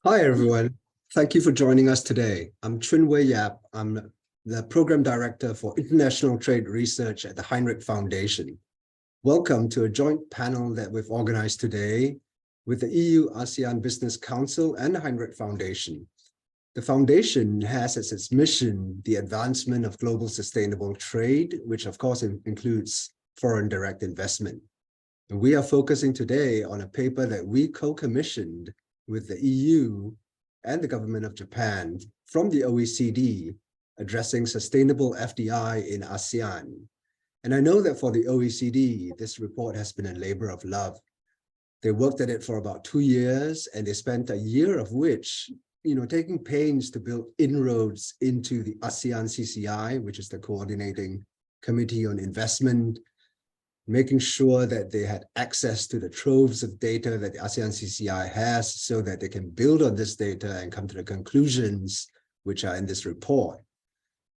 Hi, everyone. Thank you for joining us today. I'm Chun-Wei Yap. I'm the Program Director for International Trade Research at the Hinrich Foundation. Welcome to a joint panel that we've organized today with the EU-ASEAN Business Council and the Hinrich Foundation. The foundation has as its mission the advancement of global sustainable trade, which of course includes foreign direct investment. And we are focusing today on a paper that we co-commissioned with the EU and the government of Japan from the OECD addressing sustainable FDI in ASEAN. And I know that for the OECD, this report has been a labor of love. They worked at it for about 2 years, and they spent a year of which, taking pains to build inroads into the ASEAN CCI, which is the Coordinating Committee on Investment, making sure that they had access to the troves of data that the ASEAN CCI has so that they can build on this data and come to the conclusions which are in this report.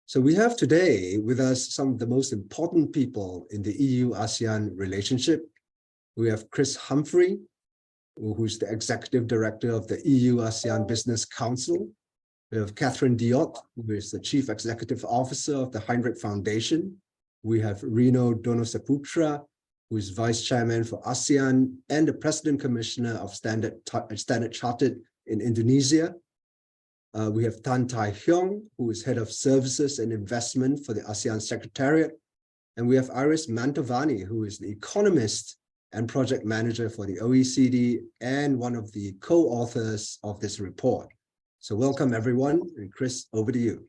So we have today with us some of the most important people in the EU-ASEAN relationship. We have Chris Humphrey, who's the Executive Director of the EU-ASEAN Business Council. We have Catherine Diot, who is the Chief Executive Officer of the Hinrich Foundation. We have Rino Donosaputra, who is Vice Chairman for ASEAN and the President Commissioner of Standard Chartered in Indonesia. We have Tan Tai Hyong, who is Head of Services and Investment for the ASEAN Secretariat. And we have Iris Mantovani, who is the Economist and Project Manager for the OECD and one of the co-authors of this report. So welcome, everyone. And Chris, over to you.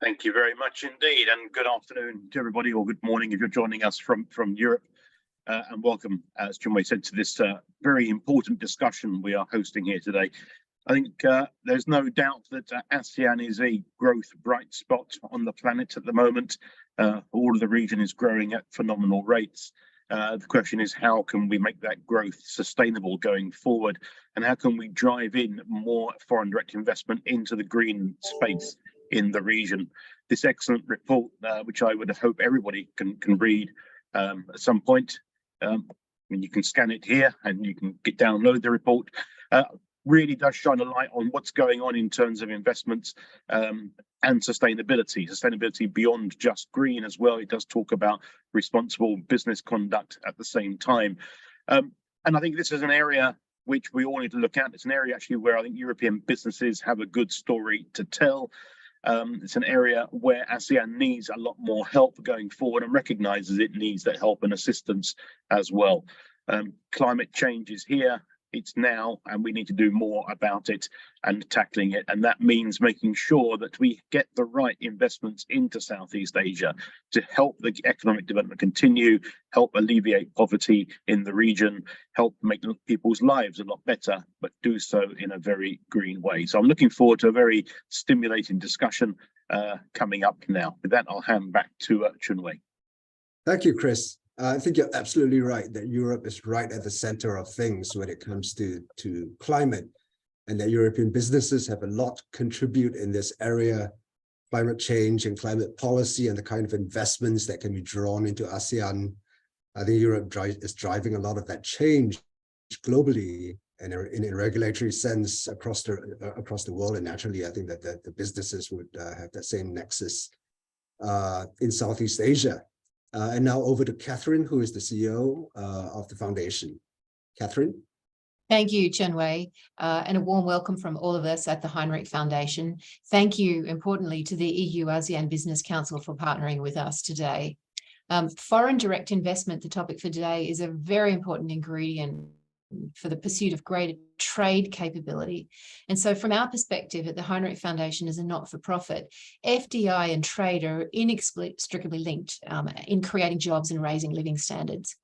Thank you very much indeed, and good afternoon to everybody, or good morning if you're joining us from Europe. And welcome, as Chun-Wei said, to this very important discussion we are hosting here today. I think there's no doubt that ASEAN is a growth bright spot on the planet at the moment. All of the region is growing at phenomenal rates. The question is, how can we make that growth sustainable going forward? And how can we drive in more foreign direct investment into the green space in the region? This excellent report, which I would hope everybody can read at some point. You can scan it here and you can download the report. Really does shine a light on what's going on in terms of investments and sustainability beyond just green as well. It does talk about responsible business conduct at the same time. And I think this is an area which we all need to look at. It's an area actually where I think European businesses have a good story to tell. It's an area where ASEAN needs a lot more help going forward and recognizes it needs that help and assistance as well. Climate change is here, it's now, and we need to do more about it and tackling it. And that means making sure that we get the right investments into Southeast Asia to help the economic development continue, help alleviate poverty in the region, help make people's lives a lot better, but do so in a very green way. So I'm looking forward to a very stimulating discussion coming up now. With that, I'll hand back to Chun-Wei. Thank you, Chris. I think you're absolutely right that Europe is right at the center of things when it comes to climate, and that European businesses have a lot to contribute in this area, climate change and climate policy and the kind of investments that can be drawn into ASEAN. I think Europe is driving a lot of that change globally and in a regulatory sense across the world. And naturally, I think that the businesses would have that same nexus in Southeast Asia. And now over to Catherine, who is the CEO of the foundation. Catherine? Thank you, Chun-Wei, and a warm welcome from all of us at the Hinrich Foundation. Thank you, importantly, to the EU-ASEAN Business Council for partnering with us today. Foreign direct investment, the topic for today, is a very important ingredient for the pursuit of greater trade capability. And so from our perspective at the Hinrich Foundation as a not-for-profit, FDI and trade are inextricably linked in creating jobs and raising living standards.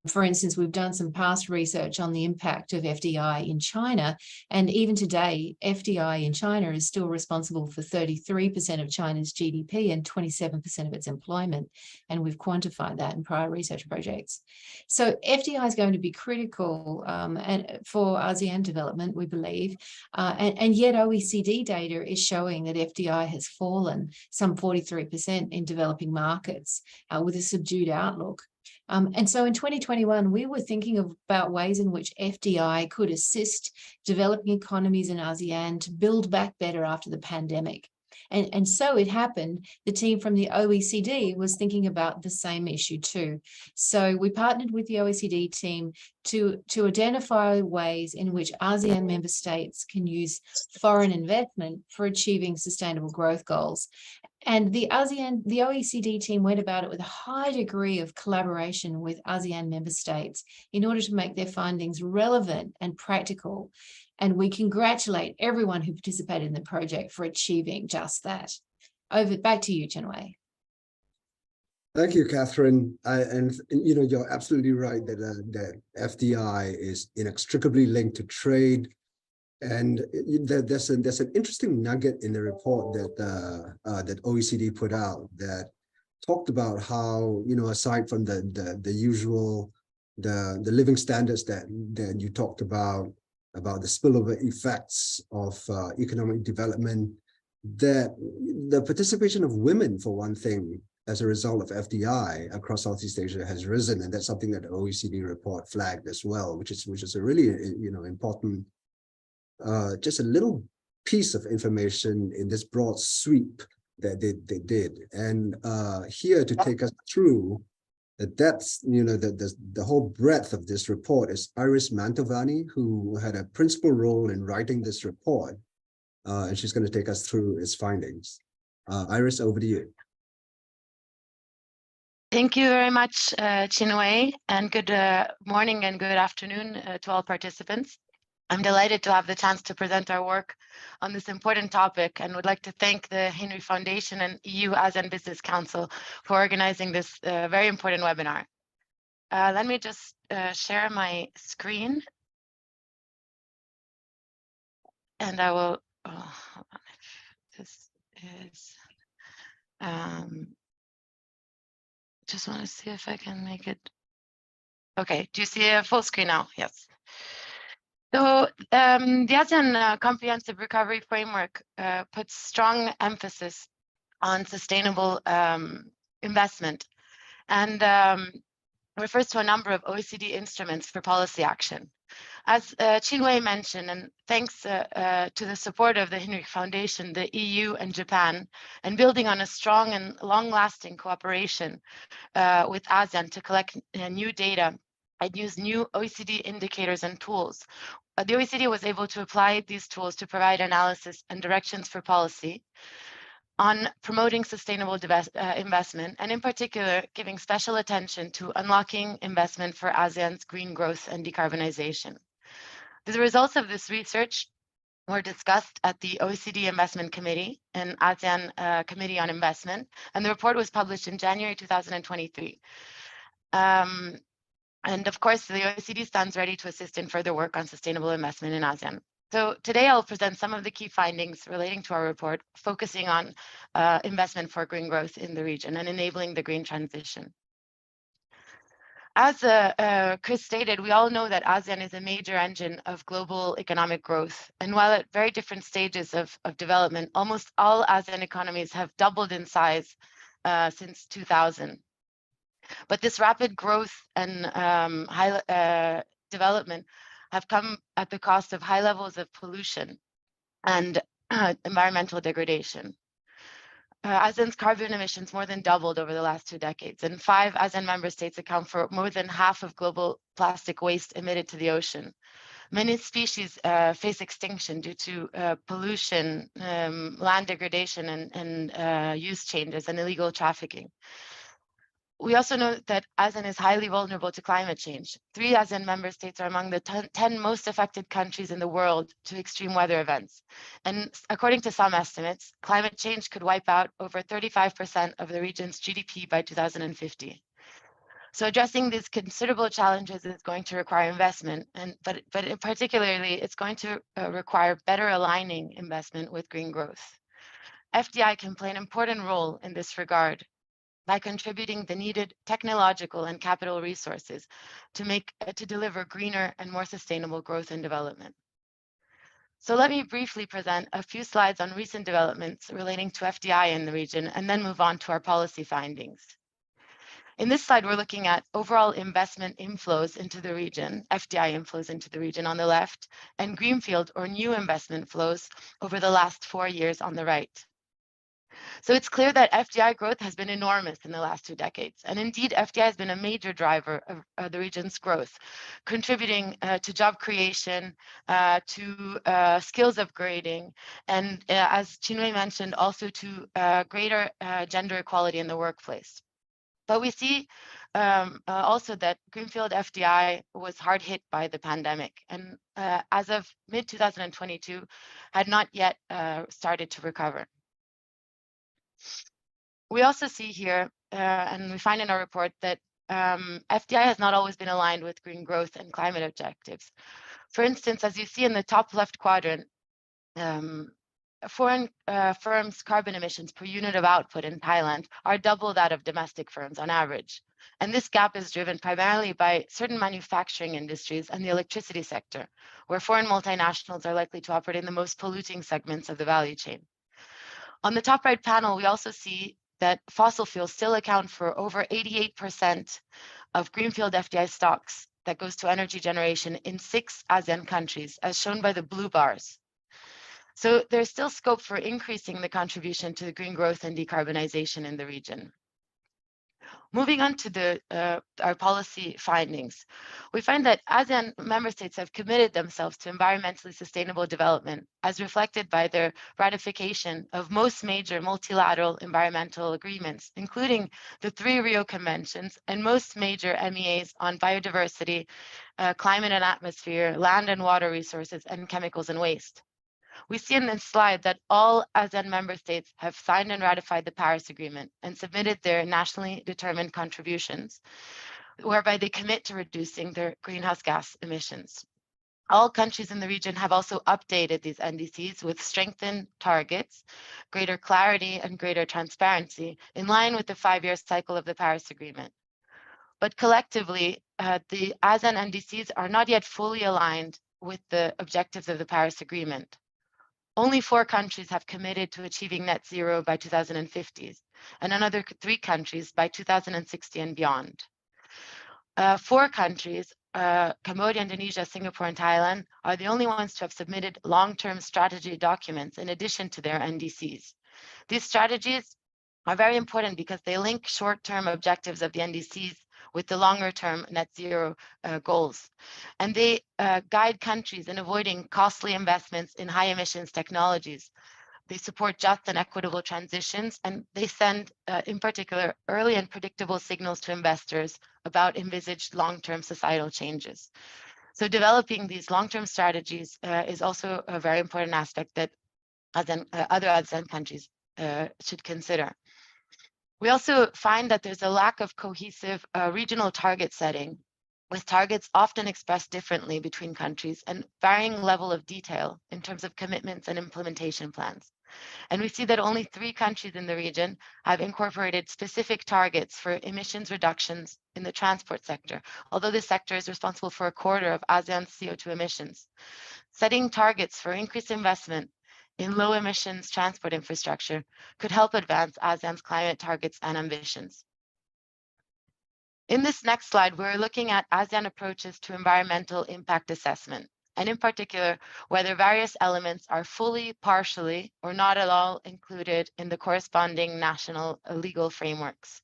For instance, we've done some past research on the impact of FDI in China, and even today, FDI in China is still responsible for 33% of China's GDP and 27% of its employment, and we've quantified that in prior research projects. So FDI is going to be critical and for ASEAN development, we believe, and yet OECD data is showing that FDI has fallen some 43% in developing markets with a subdued outlook. And so in 2021, we were thinking about ways in which FDI could assist developing economies in ASEAN to build back better after the pandemic. And so it happened, the team from the OECD was thinking about the same issue too. So we partnered with the OECD team to identify ways in which ASEAN member states can use foreign investment for achieving sustainable growth goals. And the OECD team went about it with a high degree of collaboration with ASEAN member states in order to make their findings relevant and practical. And we congratulate everyone who participated in the project for achieving just that. Back to you, Chenwei. Thank you, Catherine. And you know, you're absolutely right that that FDI is inextricably linked to trade. And there's an interesting nugget in the report that that OECD put out that talked about how, you know, aside from the usual the living standards that you talked about the spillover effects of economic development, that the participation of women, for one thing, as a result of FDI across Southeast Asia has risen, and that's something that the OECD report flagged as well, which is a really, you know, important. Just a little piece of information in this broad sweep that they did. And here to take us through the depth, you know, the whole breadth of this report is Iris Mantovani, who had a principal role in writing this report. And she's going to take us through its findings. Iris, over to you. Thank you very much, Chinwei, and good morning and good afternoon to all participants. I'm delighted to have the chance to present our work on this important topic and would like to thank the Hinrich Foundation and EU-ASEAN Business Council for organizing this very important webinar. Let me just share my screen. And I will, hold on, this is, just want to see if I can make it. Okay, do you see a full screen now? Yes. So the ASEAN Comprehensive Recovery Framework puts strong emphasis on sustainable investment and refers to a number of OECD instruments for policy action. As Chinwei mentioned, and thanks to the support of the Hinrich Foundation, the EU and Japan, and building on a strong and long-lasting cooperation with ASEAN to collect new data and use new OECD indicators and tools, the OECD was able to apply these tools to provide analysis and directions for policy on promoting sustainable investment, and in particular, giving special attention to unlocking investment for ASEAN's green growth and decarbonization. The results of this research were discussed at the OECD Investment Committee and ASEAN Committee on Investment, and the report was published in January 2023. And of course, the OECD stands ready to assist in further work on sustainable investment in ASEAN. So today I'll present some of the key findings relating to our report, focusing on investment for green growth in the region and enabling the green transition. As Chris stated, we all know that ASEAN is a major engine of global economic growth. And while at very different stages of development, almost all ASEAN economies have doubled in size since 2000. But this rapid growth and high development have come at the cost of high levels of pollution and environmental degradation. ASEAN's carbon emissions more than doubled over the last 2 decades, and 5 ASEAN member states account for more than half of global plastic waste emitted to the ocean. Many species face extinction due to pollution, land degradation, and use changes and illegal trafficking. We also know that ASEAN is highly vulnerable to climate change. 3 ASEAN member states are among the 10 most affected countries in the world to extreme weather events. And according to some estimates, climate change could wipe out over 35% of the region's GDP by 2050. So addressing these considerable challenges is going to require investment, but particularly it's going to require better aligning investment with green growth. FDI can play an important role in this regard by contributing the needed technological and capital resources to deliver greener and more sustainable growth and development. So let me briefly present a few slides on recent developments relating to FDI in the region and then move on to our policy findings. In this slide, we're looking at overall investment inflows into the region, FDI inflows into the region on the left, and greenfield or new investment flows over the last 4 years on the right. So it's clear that FDI growth has been enormous in the last 2 decades. And indeed, FDI has been a major driver of the region's growth, contributing to job creation, to skills upgrading, and as Chinwe mentioned, also to greater gender equality in the workplace. But we see also that greenfield FDI was hard hit by the pandemic, and as of mid-2022, had not yet started to recover. We also see here, and we find in our report, that FDI has not always been aligned with green growth and climate objectives. For instance, as you see in the top left quadrant, foreign firms' carbon emissions per unit of output in Thailand are double that of domestic firms on average. And this gap is driven primarily by certain manufacturing industries and the electricity sector, where foreign multinationals are likely to operate in the most polluting segments of the value chain. On the top right panel, we also see that fossil fuels still account for over 88% of greenfield FDI stocks that goes to energy generation in 6 ASEAN countries, as shown by the blue bars. So there's still scope for increasing the contribution to the green growth and decarbonization in the region. Moving on to our policy findings, we find that ASEAN member states have committed themselves to environmentally sustainable development, as reflected by their ratification of most major multilateral environmental agreements, including the 3 Rio Conventions and most major MEAs on biodiversity, climate and atmosphere, land and water resources, and chemicals and waste. We see in this slide that all ASEAN member states have signed and ratified the Paris Agreement and submitted their nationally determined contributions, whereby they commit to reducing their greenhouse gas emissions. All countries in the region have also updated these NDCs with strengthened targets, greater clarity, and greater transparency in line with the 5-year cycle of the Paris Agreement. But collectively, the ASEAN NDCs are not yet fully aligned with the objectives of the Paris Agreement. Only 4 countries have committed to achieving net zero by 2050, and another 3 countries by 2060 and beyond. 4 countries, Cambodia, Indonesia, Singapore, and Thailand, are the only ones to have submitted long-term strategy documents in addition to their NDCs. These strategies are very important because they link short-term objectives of the NDCs with the longer-term net zero goals. And they guide countries in avoiding costly investments in high emissions technologies. They support just and equitable transitions, and they send, in particular, early and predictable signals to investors about envisaged long-term societal changes. So developing these long-term strategies is also a very important aspect that other ASEAN countries should consider. We also find that there's a lack of cohesive regional target setting, with targets often expressed differently between countries and varying level of detail in terms of commitments and implementation plans. And we see that only 3 countries in the region have incorporated specific targets for emissions reductions in the transport sector, although this sector is responsible for 1/4 of ASEAN's CO2 emissions. Setting targets for increased investment in low emissions transport infrastructure could help advance ASEAN's climate targets and ambitions. In this next slide, we're looking at ASEAN approaches to environmental impact assessment, and in particular, whether various elements are fully, partially, or not at all included in the corresponding national legal frameworks.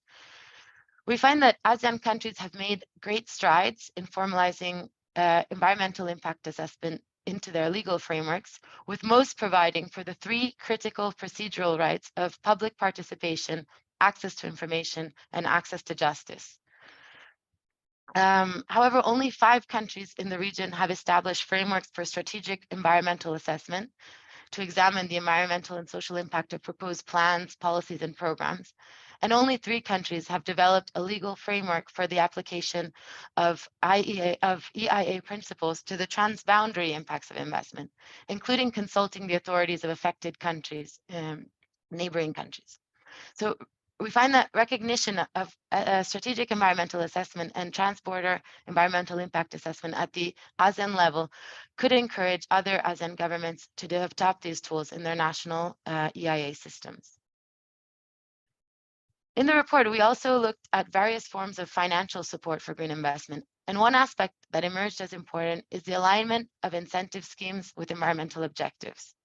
We find that ASEAN countries have made great strides in formalizing environmental impact assessment into their legal frameworks, with most providing for the 3 critical procedural rights of public participation, access to information, and access to justice. However, only 5 countries in the region have established frameworks for strategic environmental assessment to examine the environmental and social impact of proposed plans, policies, and programs. And only 3 countries have developed a legal framework for the application of EIA principles to the transboundary impacts of investment, including consulting the authorities of affected countries, neighboring countries. So we find that recognition of strategic environmental assessment and transborder environmental impact assessment at the ASEAN level could encourage other ASEAN governments to adopt these tools in their national EIA systems. In the report, we also looked at various forms of financial support for green investment. And one aspect that emerged as important is the alignment of incentive schemes with environmental objectives.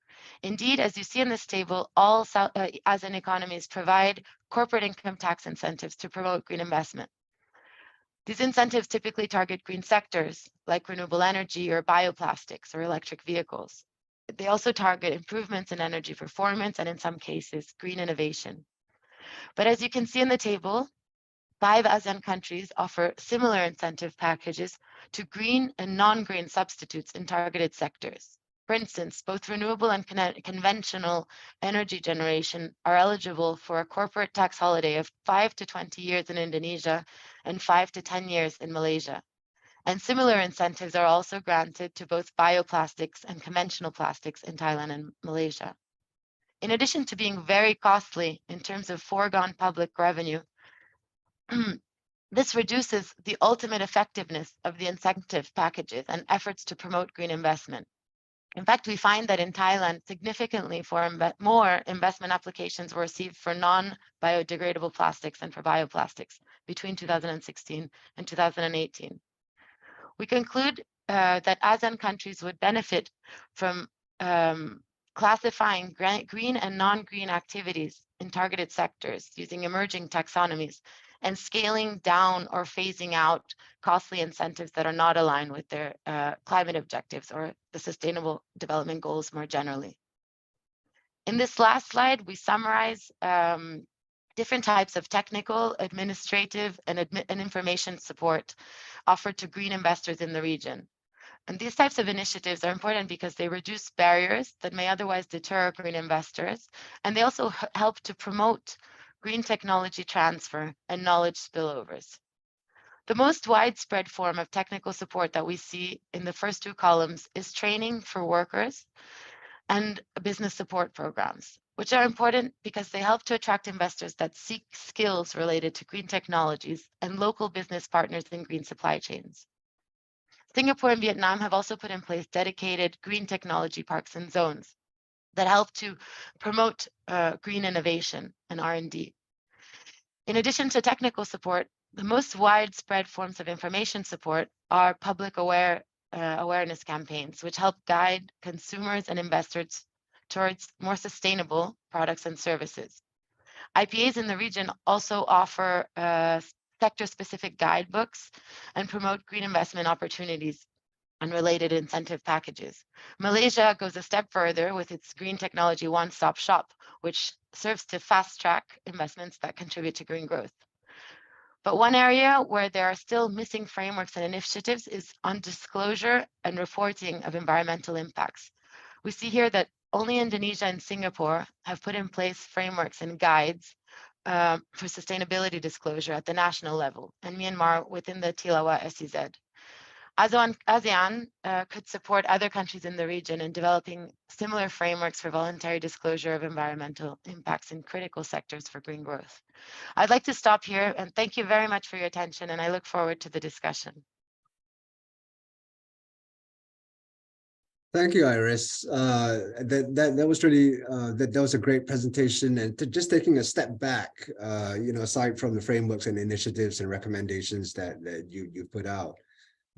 Indeed, as you see in this table, all ASEAN economies provide corporate income tax incentives to promote green investment. These incentives typically target green sectors like renewable energy or bioplastics or electric vehicles. They also target improvements in energy performance and in some cases, green innovation. But as you can see in the table, 5 ASEAN countries offer similar incentive packages to green and non-green substitutes in targeted sectors. For instance, both renewable and conventional energy generation are eligible for a corporate tax holiday of 5 to 20 years in Indonesia and 5 to 10 years in Malaysia. And similar incentives are also granted to both bioplastics and conventional plastics in Thailand and Malaysia. In addition to being very costly in terms of foregone public revenue, this reduces the ultimate effectiveness of the incentive packages and efforts to promote green investment. In fact, we find that in Thailand, significantly more investment applications were received for non-biodegradable plastics and for bioplastics between 2016 and 2018. We conclude that ASEAN countries would benefit from classifying green and non-green activities in targeted sectors using emerging taxonomies and scaling down or phasing out costly incentives that are not aligned with their climate objectives or the Sustainable Development Goals more generally. In this last slide, we summarize different types of technical, administrative, and information support offered to green investors in the region. And these types of initiatives are important because they reduce barriers that may otherwise deter green investors, and they also help to promote green technology transfer and knowledge spillovers. The most widespread form of technical support that we see in the first 2 columns is training for workers and business support programs, which are important because they help to attract investors that seek skills related to green technologies and local business partners in green supply chains. Singapore and Vietnam have also put in place dedicated green technology parks and zones that help to promote green innovation and R&D. In addition to technical support, the most widespread forms of information support are public awareness campaigns, which help guide consumers and investors towards more sustainable products and services. IPAs in the region also offer sector-specific guidebooks and promote green investment opportunities and related incentive packages. Malaysia goes a step further with its green technology one-stop shop, which serves to fast-track investments that contribute to green growth. But one area where there are still missing frameworks and initiatives is on disclosure and reporting of environmental impacts. We see here that only Indonesia and Singapore have put in place frameworks and guides for sustainability disclosure at the national level, and Myanmar within the Tilawa SEZ. ASEAN could support other countries in the region in developing similar frameworks for voluntary disclosure of environmental impacts in critical sectors for green growth. I'd like to stop here and thank you very much for your attention, and I look forward to the discussion. Thank you, Iris. That was really that was a great presentation. And just taking a step back, aside from the frameworks and initiatives and recommendations that you put out,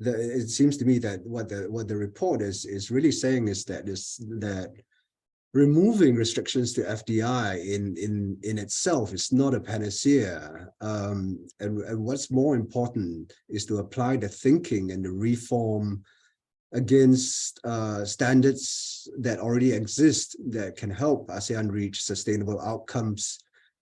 it seems to me that what the report is really saying is that removing restrictions to FDI in itself is not a panacea. And what's more important is to apply the thinking and the reform against standards that already exist that can help ASEAN reach sustainable outcomes,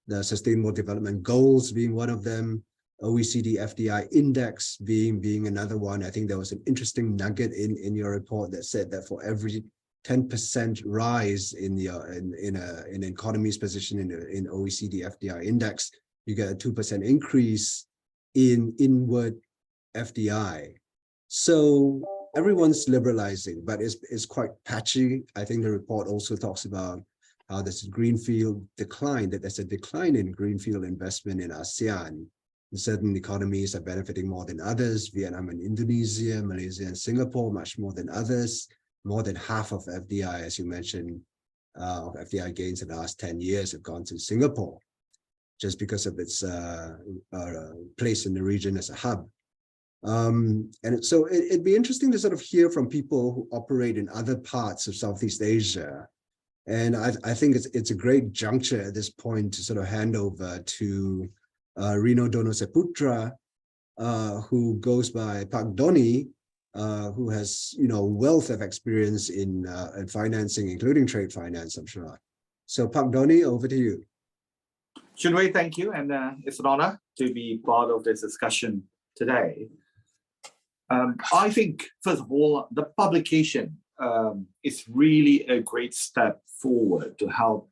the Sustainable Development Goals being one of them, OECD FDI Index being another one. I think there was an interesting nugget in your report that said that for every 10% rise in an economy's position in OECD FDI Index, you get a 2% increase in inward FDI. So everyone's liberalizing, but it's quite patchy. I think the report also talks about how there's a greenfield decline, that there's a decline in greenfield investment in ASEAN. Certain economies are benefiting more than others, Vietnam and Indonesia, Malaysia and Singapore, much more than others. More than half of FDI, as you mentioned, of FDI gains in the last 10 years have gone to Singapore. just because of its place in the region as a hub. And so it'd be interesting to sort of hear from people who operate in other parts of Southeast Asia. And I think it's a great juncture at this point to sort of hand over to Rino Dono Seputra, who goes by Pak Doni, who has, wealth of experience in financing, including trade finance, I'm sure. So Pak Doni, over to you. Chunwei, thank you. And it's an honor to be part of this discussion today. I think, first of all, the publication is really a great step forward to help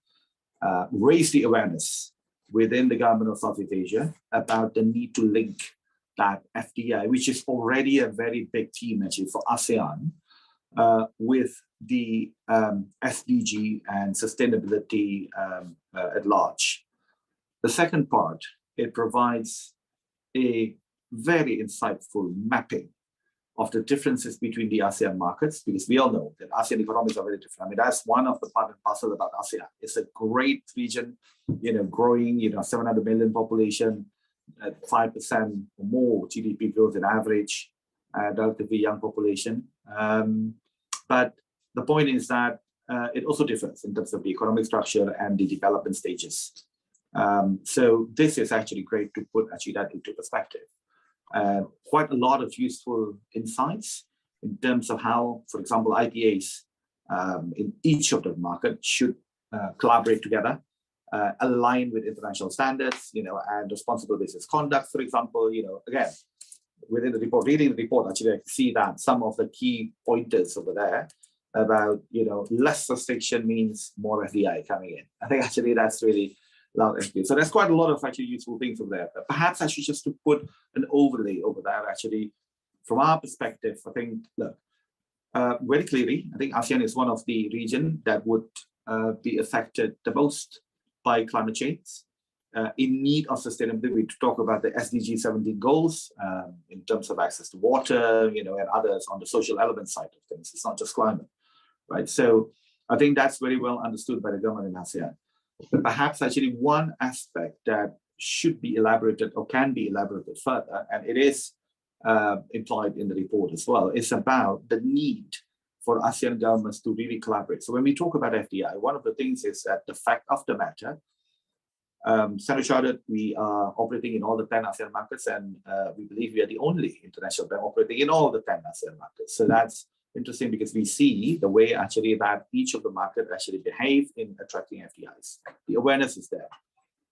raise the awareness within the government of Southeast Asia about the need to link that FDI, which is already a very big theme actually for ASEAN, with the SDG and sustainability at large. The second part, it provides a very insightful mapping of the differences between the ASEAN markets, because we all know that ASEAN economies are very different. I mean, that's one of the part and parcel about ASEAN. It's a great region, growing, 700 million population, 5% or more GDP growth in average, relatively young population. But the point is that it also differs in terms of the economic structure and the development stages. So this is actually great to put that into perspective. Quite a lot of useful insights in terms of how, for example, IPAs in each of the markets should collaborate together, align with international standards, and responsible business conduct, for example. Again, within the report, reading the report, actually, I can see that some of the key pointers over there about, less restriction means more FDI coming in. I think actually that's really loud. So there's quite a lot of actually useful things over there. But perhaps actually just to put an overlay over there, actually, from our perspective, I think, look, very clearly, I think ASEAN is one of the regions that would be affected the most by climate change, in need of sustainability. We talk about the SDG 17 goals in terms of access to water, and others on the social element side of things. It's not just climate, right? So I think that's very well understood by the government in ASEAN. But perhaps actually one aspect that should be elaborated or can be elaborated further, and it is implied in the report as well, is about the need for ASEAN governments to really collaborate. So when we talk about FDI, one of the things is that the fact of the matter, Standard Chartered, we are operating in all the 10 ASEAN markets, and we believe we are the only international bank operating in all the 10 ASEAN markets. So that's interesting because we see the way actually that each of the markets actually behave in attracting FDIs. The awareness is there.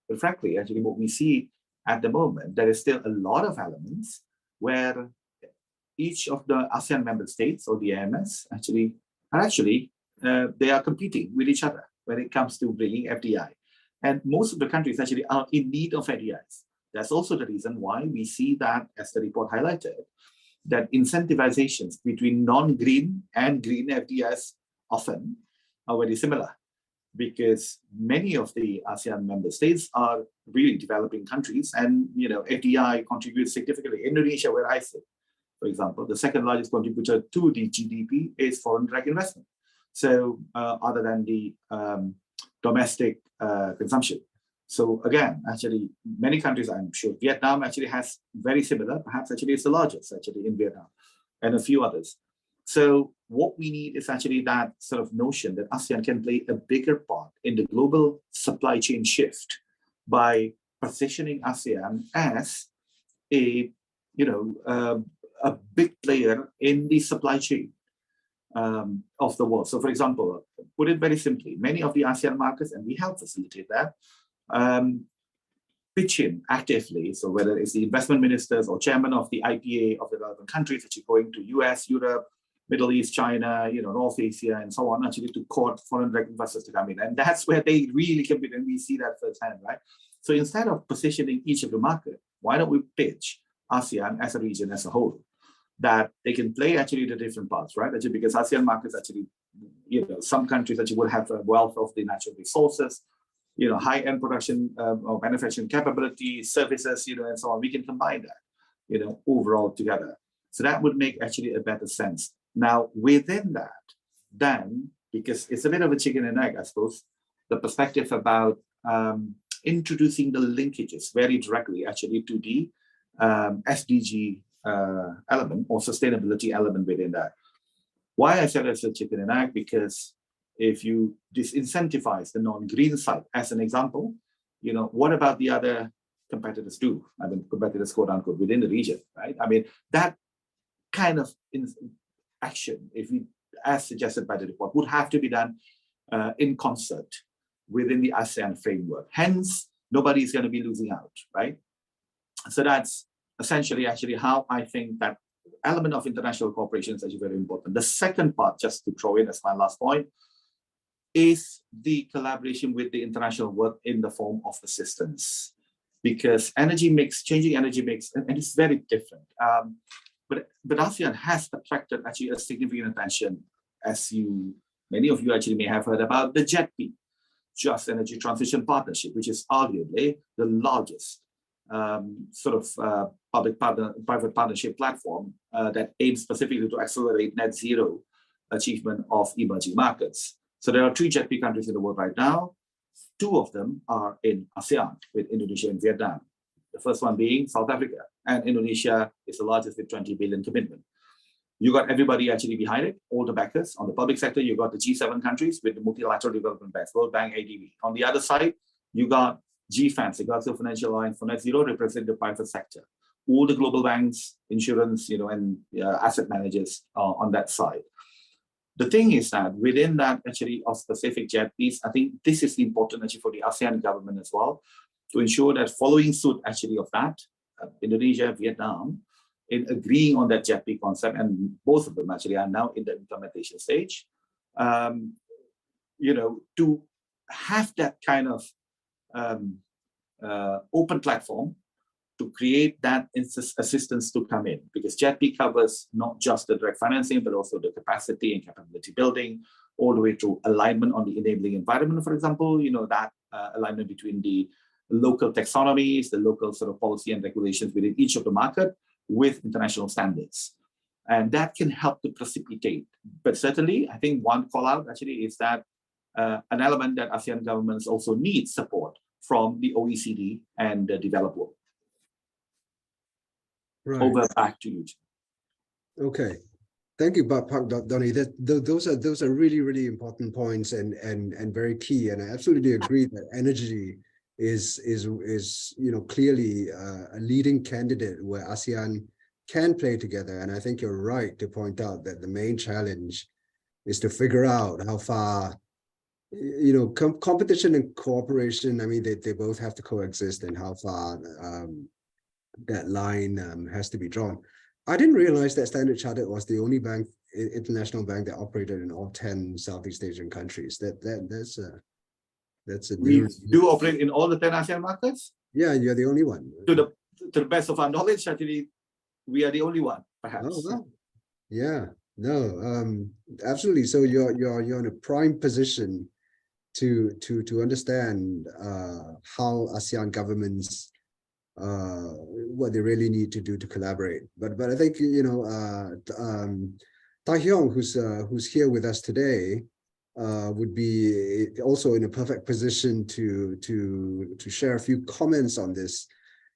But frankly, actually what we see at the moment, there is still a lot of elements where each of the ASEAN member states or the AMS they are competing with each other when it comes to bringing FDI. And most of the countries actually are in need of FDIs. That's also the reason why we see that, as the report highlighted, that incentivizations between non-green and green FDIs often are very similar, because many of the ASEAN member states are really developing countries, and FDI contributes significantly. Indonesia, where I sit, for example, the second largest contributor to the GDP is foreign direct investment. So other than the domestic consumption. So again, actually, many countries, I'm sure Vietnam actually has very similar, perhaps actually it's the largest actually in Vietnam, and a few others. So what we need is actually that sort of notion that ASEAN can play a bigger part in the global supply chain shift by positioning ASEAN as a big player in the supply chain of the world. So for example, put it very simply, many of the ASEAN markets, and we help facilitate that, pitch in actively. So whether it's the investment ministers or chairman of the IPA of the relevant countries, actually going to US, Europe, Middle East, China, North Asia, and so on, actually to court foreign direct investors to come in. And that's where they really compete, and we see that firsthand, right? So instead of positioning each of the market, why don't we pitch ASEAN as a region as a whole, that they can play actually the different parts, right? Actually, because ASEAN markets actually, some countries actually will have a wealth of the natural resources, high-end production or manufacturing capabilities, services, and so on. We can combine that, overall together. So that would make actually a better sense. Now, within that, then, because it's a bit of a chicken and egg, I suppose, the perspective about introducing the linkages very directly actually to the SDG element or sustainability element within that. Why I said it's a chicken and egg, because if you disincentivize the non-green side, as an example, what about the other competitors do? I mean, competitors, quote unquote, within the region, right? I mean, that kind of action, if we, as suggested by the report, would have to be done in concert within the ASEAN framework. Hence, nobody is going to be losing out, right? So that's essentially actually how I think that element of international cooperation is actually very important. The second part, just to throw in as my last point, is the collaboration with the international world in the form of assistance, because energy mix, changing energy mix, and it's very different. But ASEAN has attracted actually a significant attention, as many of you actually may have heard about the JETP, Just Energy Transition Partnership, which is arguably the largest public-private partnership platform that aims specifically to accelerate net zero achievement of emerging markets. So there are 3 JETP countries in the world right now. 2 of them are in ASEAN, with Indonesia and Vietnam. The first one being South Africa, and Indonesia is the largest with 20 billion commitment. You got everybody actually behind it, all the backers. On the public sector, you got the G7 countries with the multilateral development banks, World Bank, ADB. On the other side, you got GFANZ, the Gulf Financial Alliance for Net Zero, represent the private sector. All the global banks, insurance, and asset managers are on that side. The thing is that within that actually of specific JETPs, I think this is important actually for the ASEAN government as well, to ensure that following suit actually of that, Indonesia, Vietnam, in agreeing on that JETP concept, and both of them actually are now in the implementation stage, to have that kind of open platform to create that assistance to come in, because JETP covers not just the direct financing, but also the capacity and capability building, all the way to alignment on the enabling environment, for example, that alignment between the local taxonomies, the local sort of policy and regulations within each of the market with international standards. And that can help to precipitate. But certainly, I think one call out actually is that an element that ASEAN governments also need support from the OECD and the developed world. Right. Over back to you. Okay. Thank you, Pak Donny. Those are really, really important points and very key. And I absolutely agree that energy is clearly a leading candidate where ASEAN can play together. And I think you're right to point out that the main challenge is to figure out how far, competition and cooperation, I mean, they both have to coexist, and how far that line has to be drawn. I didn't realize that Standard Chartered was the only bank, international bank, that operated in all 10 Southeast Asian countries. That's a We do operate in all the 10 ASEAN markets. Yeah, you're the only one. To the best of our knowledge, actually, we are the only one, perhaps. Oh, wow. Yeah, no, absolutely. So you're in a prime position to understand how ASEAN governments what they really need to do to collaborate. But I think Tai Hyong, who's here with us today, would be also in a perfect position to share a few comments on this,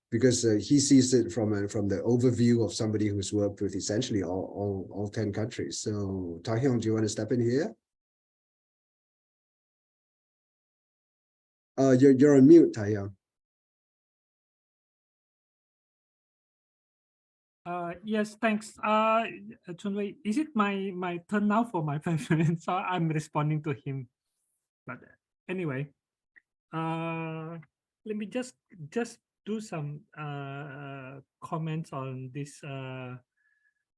because he sees it from the overview of somebody who's worked with essentially all 10 countries. So Tai Hyong, do you want to step in here? You're on mute, Tai Hyong. Yes, thanks. Chunwei, is it my turn now for my 5 minutes? So I'm responding to him. But anyway, let me just do some comments on this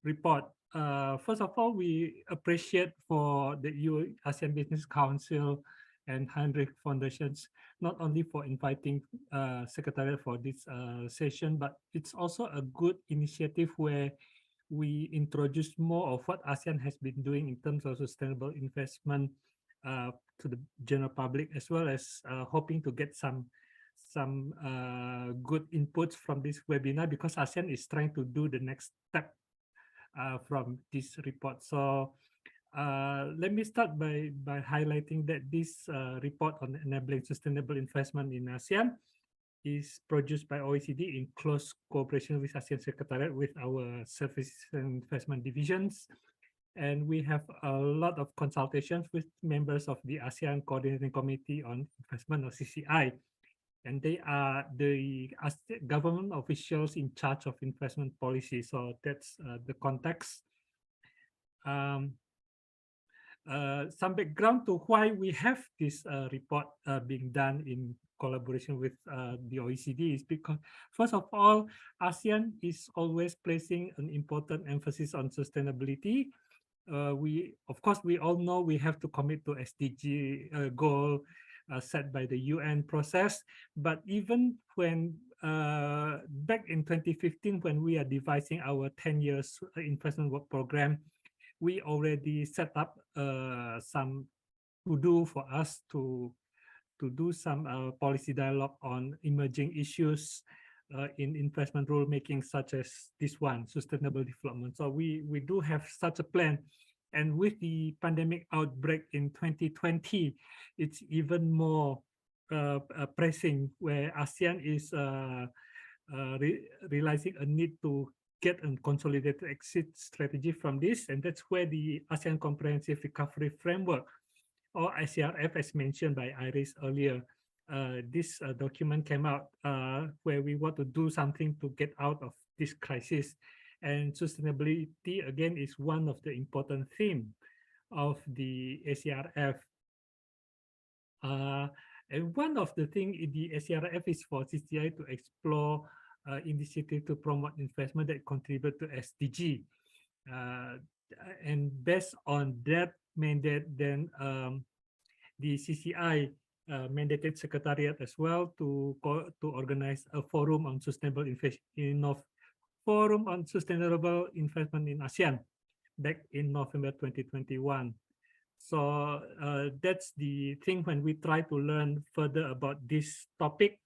report. First of all, we appreciate for the EU-ASEAN Business Council and Hinrich Foundations, not only for inviting Secretariat for this session, but it's also a good initiative where we introduce more of what ASEAN has been doing in terms of sustainable investment to the general public, as well as hoping to get some good inputs from this webinar, because ASEAN is trying to do the next step from this report. So Let me start by highlighting that this report on enabling sustainable investment in ASEAN is produced by OECD in close cooperation with ASEAN Secretariat with our Services and Investment divisions. And we have a lot of consultations with members of the ASEAN Coordinating Committee on Investment, or CCI. And they are the government officials in charge of investment policy. So that's the context. Some background to why we have this report being done in collaboration with the OECD is because, first of all, ASEAN is always placing an important emphasis on sustainability. Of course, we all know we have to commit to SDG goal set by the UN process. But even when back in 2015, when we are devising our 10 years investment work program, we already set up some to do for us to do some policy dialogue on emerging issues in investment rulemaking, such as this one, sustainable development. So we do have such a plan. And with the pandemic outbreak in 2020, it's even more pressing, where ASEAN is realizing a need to get a consolidated exit strategy from this. And that's where the ASEAN Comprehensive Recovery Framework, or ACRF, as mentioned by Iris earlier, this document came out where we want to do something to get out of this crisis. And sustainability, again, is one of the important themes of the ACRF. And one of the things in the ACRF is for CCI to explore initiative to promote investment that contribute to SDG. And based on that mandate, then the CCI mandated Secretariat as well to organize a forum on sustainable investment in ASEAN back in November 2021. So that's the thing when we try to learn further about this topic,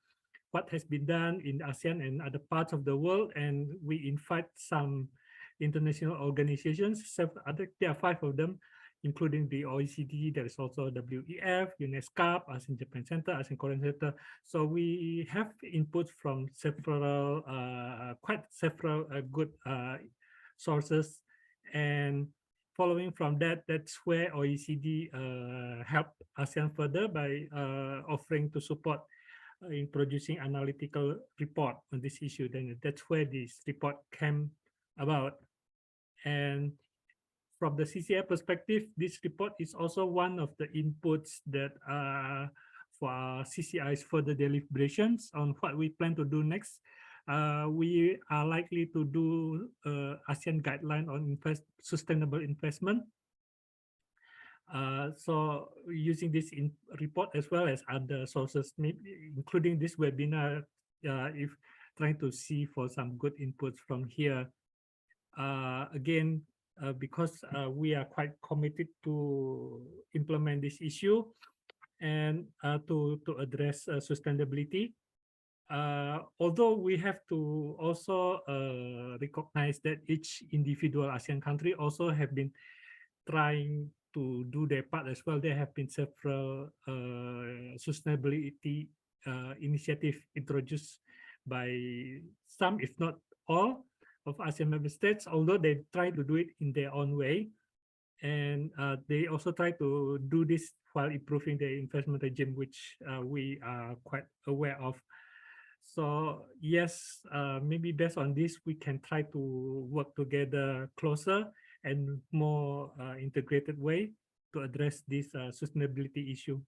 what has been done in ASEAN and other parts of the world, and we invite some international organizations. There are 5 of them, including the OECD. There is also WEF, UNESCO, ASEAN Japan Center, ASEAN Korean Center. So we have input from quite several good sources. And following from that, that's where OECD helped ASEAN further by offering to support in producing analytical report on this issue. Then that's where this report came about. And from the CCI perspective, this report is also one of the inputs that for CCI's further deliberations on what we plan to do next. We are likely to do ASEAN guideline on sustainable investment. So using this report as well as other sources, including this webinar, if trying to see for some good inputs from here. Again, because we are quite committed to implement this issue and to address sustainability. Although we have to also recognize that each individual ASEAN country also have been trying to do their part as well. There have been several sustainability initiatives introduced by some, if not all, of ASEAN member states, although they try to do it in their own way. And they also try to do this while improving their investment regime, which we are quite aware of. So yes, maybe based on this, we can try to work together closer and more integrated way to address this sustainability issue.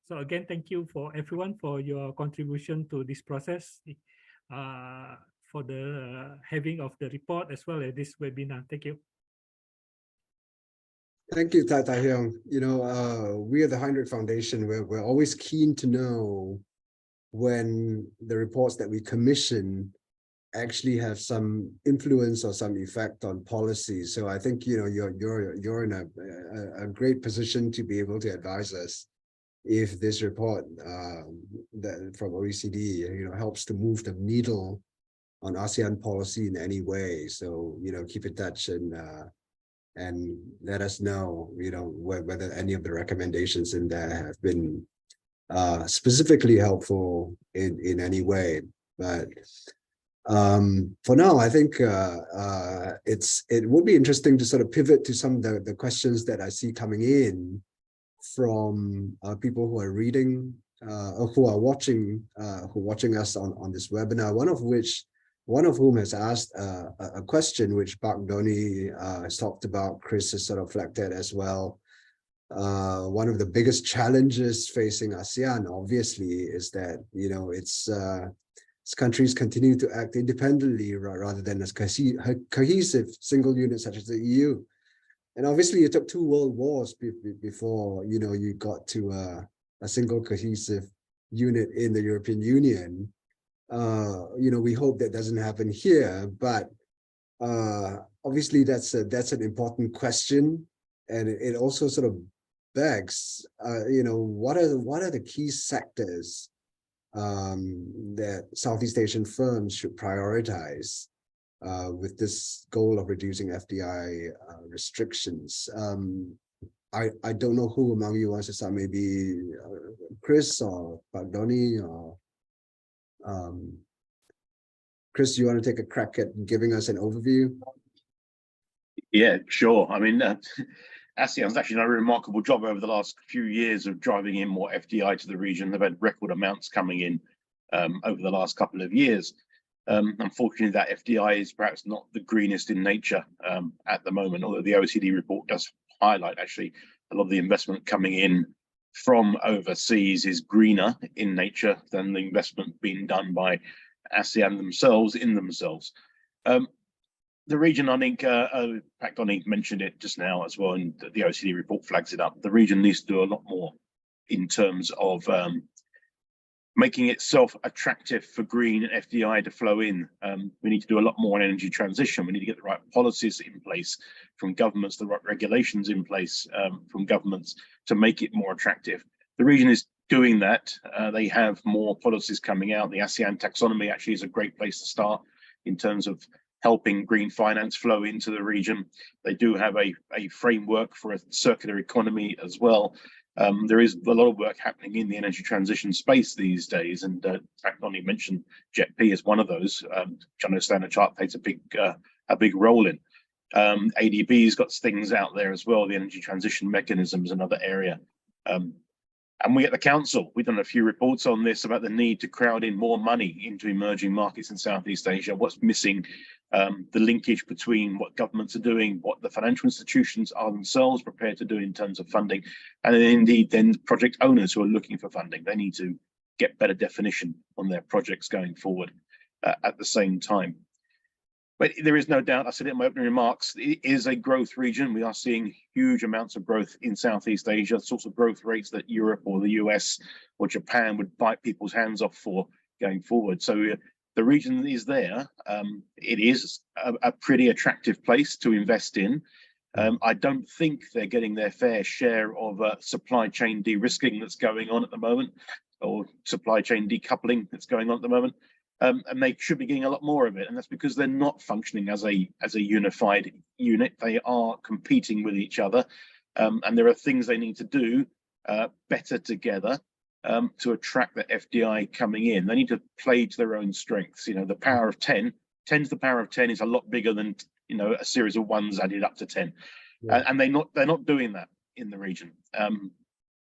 So again, thank you for everyone for your contribution to this process, for the having of the report as well as this webinar. Thank you. Thank you, Tata Hyung. You know, we at the Hinrich Foundation, we're always keen to know when the reports that we commission actually have some influence or some effect on policy. So I think, you know, you're in a great position to be able to advise us if this report that from OECD, you know, helps to move the needle on ASEAN policy in any way. So, you know, keep in touch and and let us know, whether any of the recommendations in there have been specifically helpful in any way. But for now, I think it would be interesting to sort of pivot to some of the questions that I see coming in from people who are reading or who are watching us on this webinar. One of whom has asked a question which Pak Doni has talked about. Chris has sort of flagged that as well. One of the biggest challenges facing ASEAN, obviously, is that its countries continue to act independently rather than as cohesive single unit such as the EU. And obviously, it took 2 world wars before you got to a single cohesive unit in the European Union. We hope that doesn't happen here, but obviously that's an important question, and it also sort of begs, what are the key sectors that Southeast Asian firms should prioritize with this goal of reducing FDI restrictions. I don't know who among you wants to start, maybe Chris or Pak Doni, or Chris, you want to take a crack at giving us an overview? Yeah, sure. I mean, ASEAN's actually done a remarkable job over the last few years of driving in more FDI to the region. They've had record amounts coming in over the last couple of years. Unfortunately, that FDI is perhaps not the greenest in nature at the moment, although the OECD report does highlight actually a lot of the investment coming in from overseas is greener in nature than the investment being done by ASEAN themselves in themselves. The region, I think, Pak Doni mentioned it just now as well, and the OECD report flags it up. The region needs to do a lot more in terms of making itself attractive for green and FDI to flow in. We need to do a lot more on energy transition. We need to get the right policies in place from governments, the right regulations in place from governments to make it more attractive. The region is doing that. They have more policies coming out. The ASEAN taxonomy actually is a great place to start in terms of helping green finance flow into the region. They do have a framework for a circular economy as well. There is a lot of work happening in the energy transition space these days, and Pak Doni mentioned JETP as one of those, which I know Standard Chart plays a big role in. ADB's got things out there as well. The energy transition mechanism is another area. And we at the council, we've done a few reports on this about the need to crowd in more money into emerging markets in Southeast Asia. What's missing, the linkage between what governments are doing, what the financial institutions are themselves prepared to do in terms of funding, and then indeed then project owners who are looking for funding. They need to get better definition on their projects going forward at the same time. But there is no doubt, I said it in my opening remarks, it is a growth region. We are seeing huge amounts of growth in Southeast Asia, sorts of growth rates that Europe or the US or Japan would bite people's hands off for going forward. So the region is there. It is a pretty attractive place to invest in. I don't think they're getting their fair share of supply chain de-risking that's going on at the moment, or supply chain decoupling that's going on at the moment. And they should be getting a lot more of it, and that's because they're not functioning as a unified unit. They are competing with each other, and there are things they need to do better together to attract the FDI coming in. They need to play to their own strengths. The power of 10 to the power of 10 is a lot bigger than a series of ones added up to 10, yeah. And they're not doing that in the region.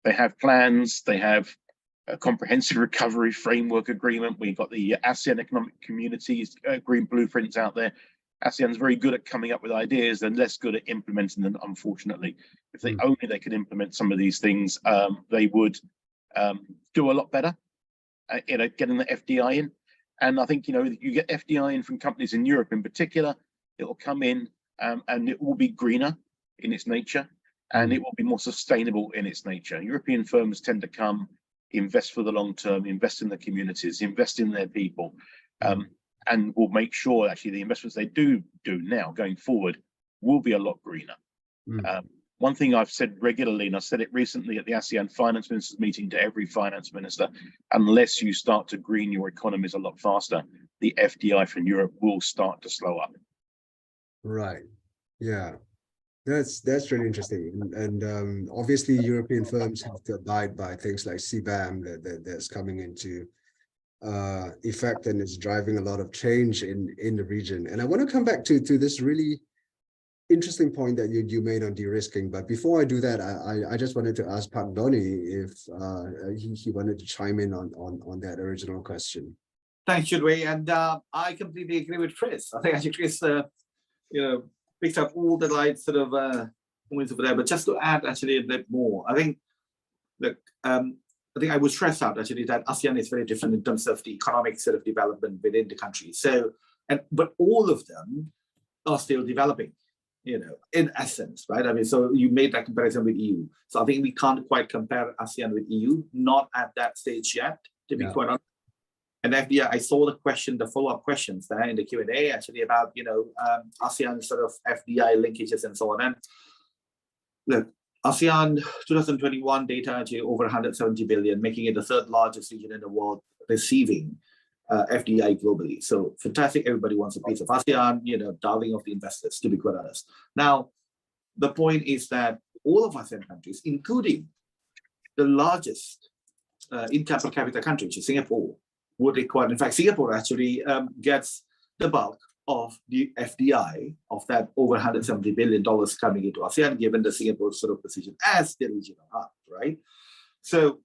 They have plans. They have a comprehensive recovery framework agreement. We've got the ASEAN Economic Community's green blueprints out there. ASEAN's very good at coming up with ideas. They're less good at implementing them, unfortunately. If they only they could implement some of these things, they would do a lot better at getting the FDI in. And I think, you get FDI in from companies in Europe in particular, it will come in and it will be greener in its nature, and it will be more sustainable in its nature. European firms tend to come, invest for the long term, invest in the communities, invest in their people, and will make sure actually the investments they do now going forward will be a lot greener. One thing I've said regularly, and I said it recently at the ASEAN Finance Ministers meeting to every finance minister, unless you start to green your economies a lot faster, the FDI from Europe will start to slow up. Right. Yeah. That's really interesting, and obviously European firms have to abide by things like CBAM that's coming into effect and is driving a lot of change in the region. And I want to come back to this really interesting point that you made on de-risking. But before I do that, I just wanted to ask Pak Doni if he wanted to chime in on that original question. Thanks, Chudwei, and I completely agree with Chris. I think actually Chris, picked up all the right sort of points over there. But just to add actually a bit more, I think that I think I would stress out actually that ASEAN is very different in terms of the economic sort of development within the country. So, but all of them are still developing, in essence, right? I mean, so you made that comparison with EU. So I think we can't quite compare ASEAN with EU, not at that stage yet, to be quite honest. And FDI, I saw the question, the follow-up questions there in the Q&A actually about, ASEAN sort of FDI linkages and so on. And look, ASEAN 2021 data actually over 170 billion, making it the third largest region in the world receiving FDI globally. So fantastic, everybody wants a piece of ASEAN, darling of the investors, to be quite honest. Now, the point is that all of ASEAN countries, including the largest income per capita country, which is Singapore, would require, in fact, Singapore actually gets the bulk of the FDI of that over $170 billion coming into ASEAN, given the Singapore sort of position as the regional hub, right? So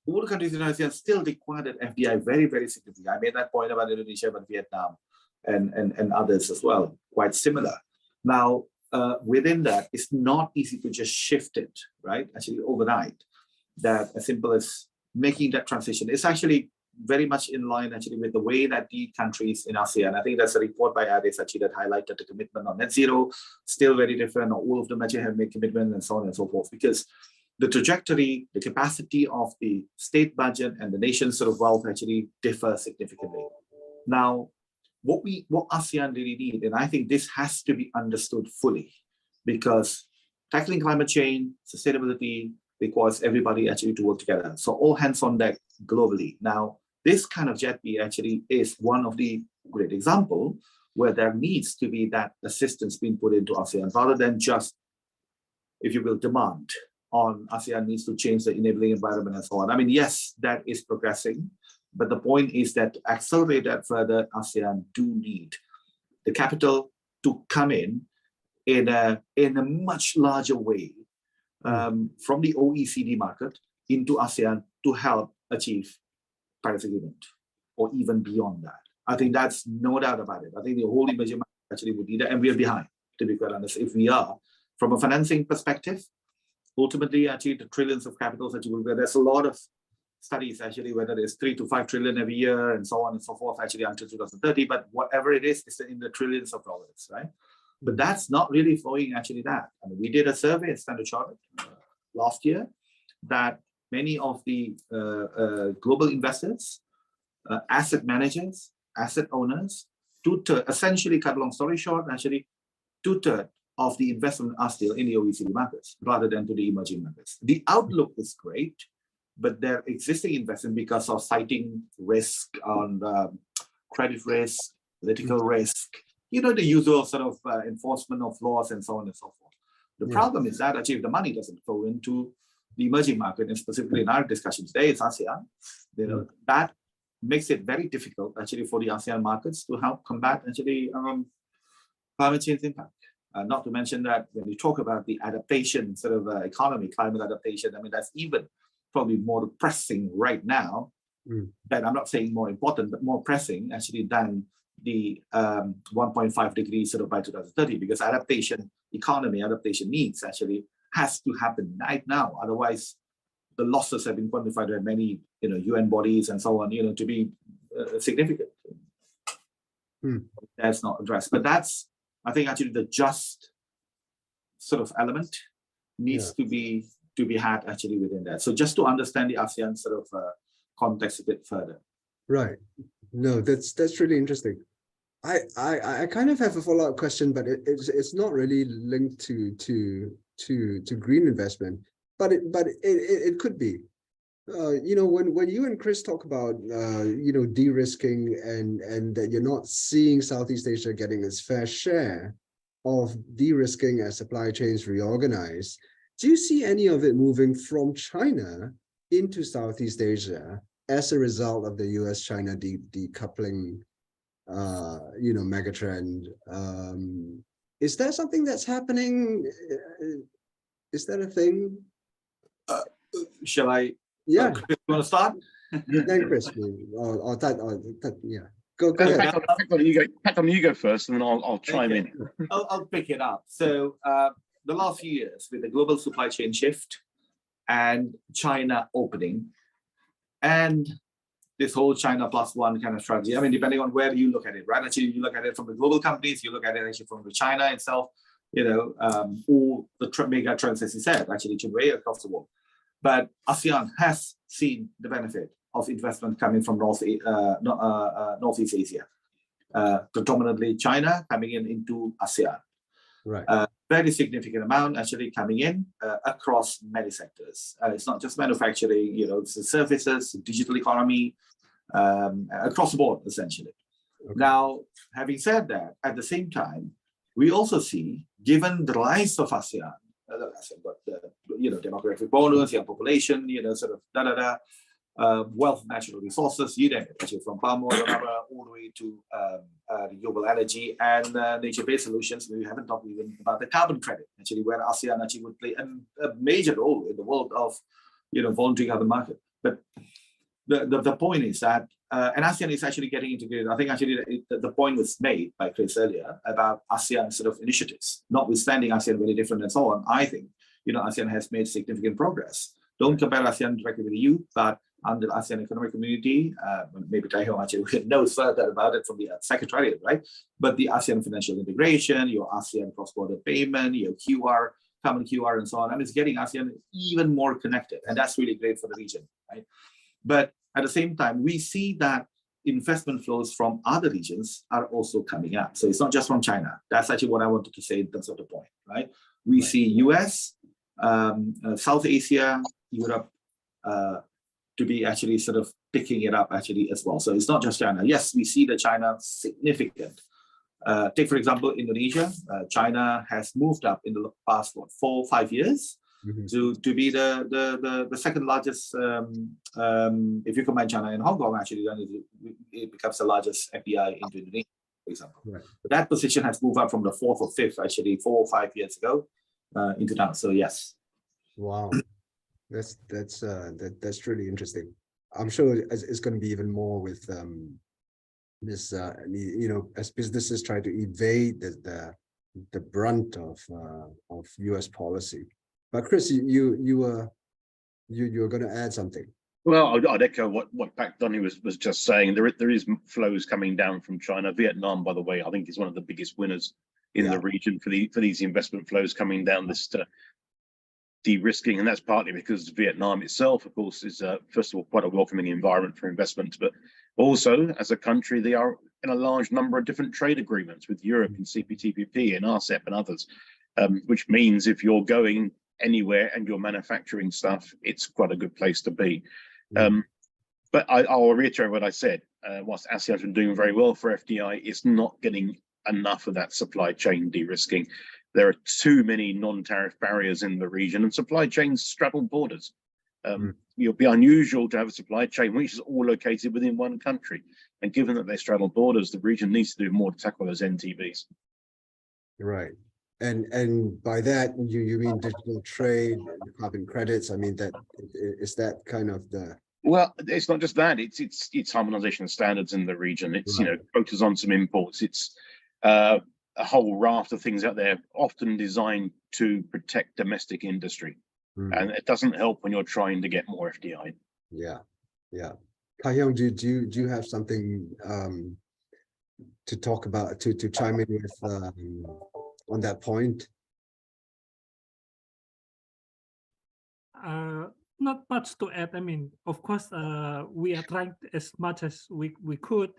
all the countries in ASEAN still require that FDI very, very significantly. I made that point about Indonesia, but Vietnam and others as well, quite similar. Now, within that, it's not easy to just shift it, right? Actually, overnight, that as simple as making that transition. It's actually very much in line actually with the way that the countries in ASEAN, I think that's a report by ADIS actually that highlighted the commitment on net zero, still very different, or all of them actually have made commitment and so on and so forth, because the trajectory, the capacity of the state budget and the nation's sort of wealth actually differ significantly. Now, what ASEAN really need, and I think this has to be understood fully, because tackling climate change, sustainability requires everybody actually to work together. So all hands on deck globally. Now, this kind of JETB actually is one of the great example where there needs to be that assistance being put into ASEAN rather than just, if you will, demand on ASEAN needs to change the enabling environment and so on. I mean, yes, that is progressing, but the point is that to accelerate that further, ASEAN do need the capital to come in a much larger way from the OECD market into ASEAN to help achieve Paris Agreement, or even beyond that. I think that's no doubt about it. I think the whole emerging market actually would need that, and we are behind, to be quite honest. If we are, from a financing perspective, ultimately, actually, the trillions of capitals that you will get, there's a lot of studies actually, whether it's 3 to 5 trillion every year and so on and so forth, actually until 2030, but whatever it is, it's in the trillions of dollars, right? But that's not really flowing actually that. I mean, we did a survey at Standard Chartered last year that many of the global investors, asset managers, asset owners, essentially, cut long story short, actually 2/3 of the investment are still in the OECD markets rather than to the emerging markets. The outlook is great, but their existing investment, because of citing risk on credit risk, political risk, the usual sort of enforcement of laws and so on and so forth. The problem is that actually if the money doesn't flow into the emerging market, and specifically in our discussion today, it's ASEAN, that makes it very difficult actually for the ASEAN markets to help combat actually climate change impact. Not to mention that when we talk about the adaptation sort of economy, climate adaptation, I mean, that's even probably more pressing right now. And I'm not saying more important, but more pressing actually than the 1.5 degrees sort of by 2030, because adaptation needs actually has to happen right now. Otherwise, the losses have been quantified by many, UN bodies and so on, to be significant. That's not addressed, but that's, I think, actually the just sort of element needs to be had actually within that. So just to understand the ASEAN sort of context a bit further. Right. No, that's really interesting. I kind of have a follow-up question, but it's not really linked to green investment, but it could be. When you and Chris talk about de-risking and that you're not seeing Southeast Asia getting its fair share of de-risking as supply chains reorganize, do you see any of it moving from China into Southeast Asia as a result of the US-China decoupling, megatrend? Is that something that's happening? Is that a thing? Shall I? Yeah. Chris, you want to start? Then Chris, yeah. Go ahead. Pat, you go first, and then I'll chime in. I'll pick it up. So the last few years, with the global supply chain shift and China opening, and this whole China plus one kind of strategy. I mean, depending on where you look at it, right? Actually, you look at it from the global companies, you look at it actually from the China itself, all the mega trends, as you said, actually way across the world. But ASEAN has seen the benefit of investment coming from Northeast Asia, predominantly China coming into ASEAN. Right. Very significant amount actually coming in across many sectors. It's not just manufacturing, it's the services, digital economy, across the board, essentially. Okay. Now, having said that, at the same time, we also see, given the rise of ASEAN, demographic bonus, young population, wealth, natural resources, actually from palm oil, rubber, all the way to renewable energy and nature-based solutions. We haven't talked even about the carbon credit, actually, where ASEAN actually would play a major role in the world of, voluntary carbon market. But the point is that, and ASEAN is actually getting integrated. I think actually the point was made by Chris earlier about ASEAN sort of initiatives, notwithstanding ASEAN very different and so on. I think, ASEAN has made significant progress. Don't compare ASEAN directly with the EU, but under ASEAN Economic Community, maybe Tai Hong actually knows further about it from the Secretariat, right? But the ASEAN financial integration, your ASEAN cross-border payment, your QR, common QR and so on, and it's getting ASEAN even more connected. And that's really great for the region, right? But at the same time, we see that investment flows from other regions are also coming up. So it's not just from China. That's actually what I wanted to say in terms of the point, right? We see US, South Asia, Europe, to be actually sort of picking it up actually as well. So it's not just China. Yes, we see the China significant. Take, for example, Indonesia. China has moved up in the past, 4 or 5 years to be the second largest, if you combine China and Hong Kong, actually, then it becomes the largest FDI into Indonesia, for example. Right. But that position has moved up from the 4th or 5th, actually, 4 or 5 years ago into now. So yes. Wow. That's really interesting. I'm sure it's going to be even more with this, as businesses try to evade the brunt of US policy. But Chris, you were going to add something. Well, I'd echo what Pat Dunny was just saying. There is flows coming down from China. Vietnam, by the way, I think is one of the biggest winners in the region for these investment flows coming down this de-risking, and that's partly because Vietnam itself, of course, is first of all quite a welcoming environment for investment, but also as a country they are in a large number of different trade agreements with Europe and CPTPP and RCEP and others, which means if you're going anywhere and you're manufacturing stuff, it's quite a good place to be. But I'll reiterate what I said. Whilst ASEAN's been doing very well for FDI, it's not getting enough of that supply chain de-risking. There are too many non-tariff barriers in the region, and supply chains straddle borders. It'll be unusual to have a supply chain which is all located within one country. And given that they straddle borders, the region needs to do more to tackle those NTBs. Right. And by that, you mean digital trade, carbon credits? I mean, is that kind of the... Well, it's not just that. It's harmonization of standards in the region. It's, right. Focus on some imports. It's a whole raft of things out there, often designed to protect domestic industry. And it doesn't help when you're trying to get more FDI. Yeah. Tai Hong, do you have something to talk about, to chime in with on that point? Not much to add. I mean, of course, we are trying as much as we could.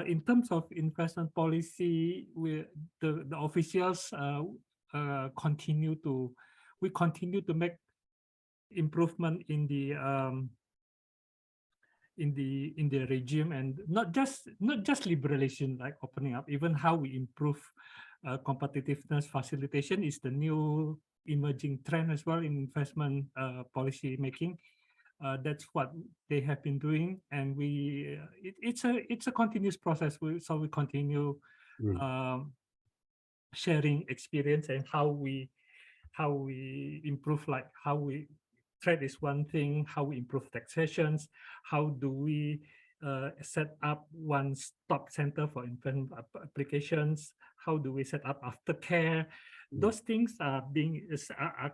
In terms of investment policy, the officials continue to make improvement in the regime, and not just liberalization, like opening up, even how we improve competitiveness facilitation is the new emerging trend as well in investment policy making. That's what they have been doing, and it's a continuous process. So we continue sharing experience and how we improve, like how we trade is one thing, how we improve taxations, how do we set up one-stop center for investment applications, how do we set up aftercare. Those things are